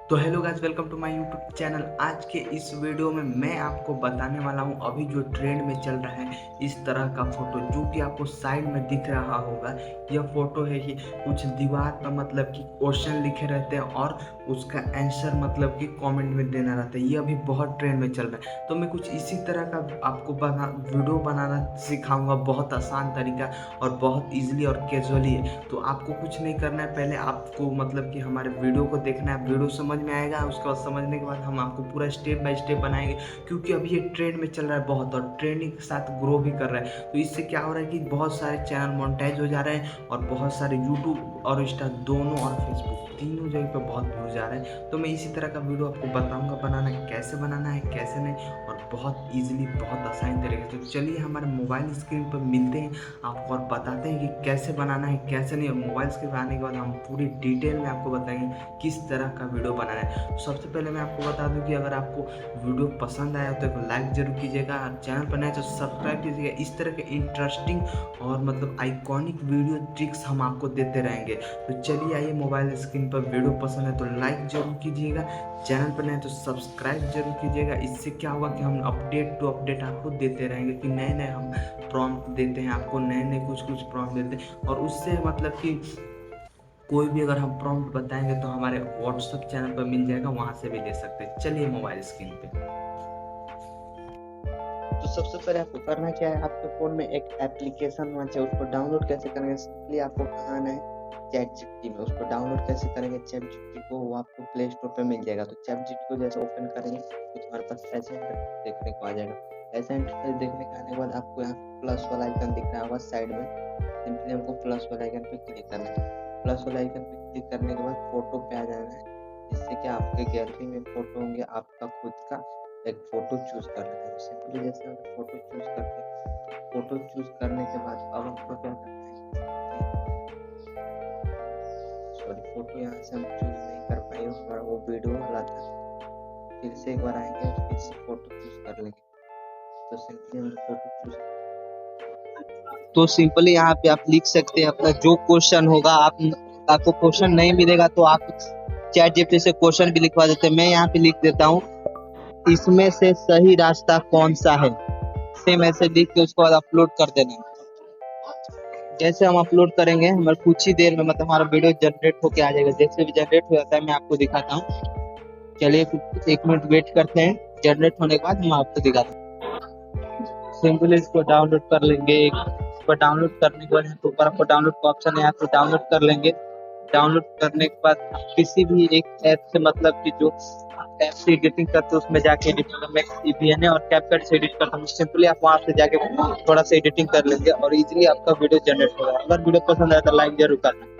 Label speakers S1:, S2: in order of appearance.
S1: तो hello guys, welcome to my YouTube channel. आज के इस वीडियो में मैं आपको बताने वाला हूं अभी जो ट्रेंड में चल रहा है इस तरह का फोटो जो कि आपको साइड में दिख रहा होगा। यह फोटो है कि कुछ दीवार पर मतलब कि क्वेश्चन लिखे रहते हैं और उसका आंसर मतलब कि कमेंट में देना रहता है। यह अभी बहुत ट्रेंड में चल रहा है, तो मैं कुछ इसी तरह का आपको वीडियो बनाना सिखाऊंगा। बहुत आसान तरीका और बहुत ईजिली और कैजुअली है। तो आपको कुछ नहीं करना है, पहले आपको मतलब कि हमारे वीडियो को देखना है। वीडियो समझ में आएगा, उसके बाद समझने के बाद हम आपको पूरा स्टेप बाय स्टेप बनाएंगे, क्योंकि अभी ये ट्रेंड में चल रहा है बहुत और ट्रेंडिंग के साथ ग्रो भी कर रहा है। तो इससे क्या हो रहा है कि बहुत सारे चैनल मोनेटाइज हो जा रहे हैं और बहुत सारे यूट्यूब और इंस्टा दोनों और फेसबुक तीनों जगह पे बहुत व्यूज आ रहे हैं। तो मैं इसी तरह का वीडियो आपको बताऊंगा बनाना कैसे बनाना है कैसे नहीं, और बहुत ईजिली बहुत आसानी तरीके से। तो चलिए हमारे मोबाइल स्क्रीन पर मिलते हैं आपको और बताते हैं कि कैसे बनाना है कैसे नहीं। और मोबाइल स्क्रीन पर आने के बाद हम पूरी डिटेल में आपको बताएंगे किस तरह का वीडियो बनाना है। तो सबसे पहले मैं आपको बता दूं कि अगर आपको वीडियो पसंद आया तो एक लाइक जरूर कीजिएगा, और चैनल पर नए तो सब्सक्राइब कीजिएगा। इस तरह के इंटरेस्टिंग और मतलब आइकॉनिक वीडियो ट्रिक्स हम आपको देते रहेंगे। तो चलिए आइए, मोबाइल स्क्रीन पर वीडियो पसंद है तो लाइक जरूर कीजिएगा, चैनल पर नए तो सब्सक्राइब जरूर कीजिएगा। इससे क्या होगा कि हम अपडेट टू अपडेट आपको देते रहेंगे कि नए नए हम प्रॉम्प्ट देते हैं आपको, नए नए कुछ प्रॉम्प्ट देते हैं। और उससे मतलब कि कोई भी अगर हम प्रॉम्प्ट बताएंगे तो हमारे व्हाट्सएप चैनल पर मिल जाएगा, वहां से भी ले सकते हैं। चलिए मोबाइल स्क्रीन पे।
S2: तो सबसे पहले आपको करना क्या है, आपके फ़ोन में एक एप्लीकेशन होना चाहिए। उसको डाउनलोड कैसे करेंगे, सिंपली आपको कहाँ आना है चैटजीपीटी में। उसको डाउनलोड कैसे करेंगे, चैटजीपीटी को वो आपको प्ले स्टोर पे मिल जाएगा। तो चैटजीपीटी को जैसे ओपन करेंगे तो तुम्हारे पास ऐसा इंटरफेस देखने को आ जाएगा। ऐसा इंटरफेस देखने के आने के बाद आपको यहाँ प्लस वाला आइकन दिख रहा होगा साइड में। सिंपली हमको प्लस वाला आइकन पे क्लिक करना है। प्लस वाला आइकन पे क्लिक करने के बाद फोटो पे आ जाना है, जिससे कि आपके गैलरी में फोटो होंगे आपका खुद का। एक फ़ोटो चूज़ कर लेते हैं। सिंपली जैसे हम फ़ोटो चूज़ करते हैं, फ़ोटो चूज़ करने के बाद अब हमको क्या करना है, सॉरी फ़ोटो यहाँ से हम चूज़ नहीं कर पाए, हमारा वो वीडियो वाला था। फिर से एक बार आएंगे और फिर से फ़ोटो चूज़ कर लेंगे। तो सिंपली हम फ़ोटो चूज़ तो सिंपली यहाँ पे आप लिख सकते हैं अपना जो क्वेश्चन होगा। आपको क्वेश्चन नहीं मिलेगा तो आप चैट जीपीटी से क्वेश्चन भी लिखवा देते हैं। मैं यहाँ पे लिख देता हूँ, इसमें से सही रास्ता कौन सा है। सेम ऐसे लिख के उसको बाद अपलोड कर देना। जैसे हम अपलोड करेंगे हमारे कुछ ही देर में मतलब हमारा वीडियो जनरेट होके आ जाएगा। जैसे भी जनरेट हो जाता है मैं आपको दिखाता हूँ। चलिए कुछ 1 मिनट वेट करते हैं, जनरेट होने के बाद हम आपको दिखाते हैं। सिंपली इसको डाउनलोड कर लेंगे। इसको डाउनलोड करने के बाद ऊपर आपको डाउनलोड का ऑप्शन है, यहाँ पे डाउनलोड कर लेंगे। डाउनलोड करने के बाद किसी भी एक ऐप से मतलब कि जो ऐप से एडिटिंग करते हैं उसमें जाके एडिटिंग में वीएन और कैपकट से एडिट करता हूँ। सिंपली आप वहां से जाके थोड़ा सा एडिटिंग कर लेंगे और इजीली आपका वीडियो जनरेट होगा। अगर वीडियो पसंद आया तो लाइक जरूर करना।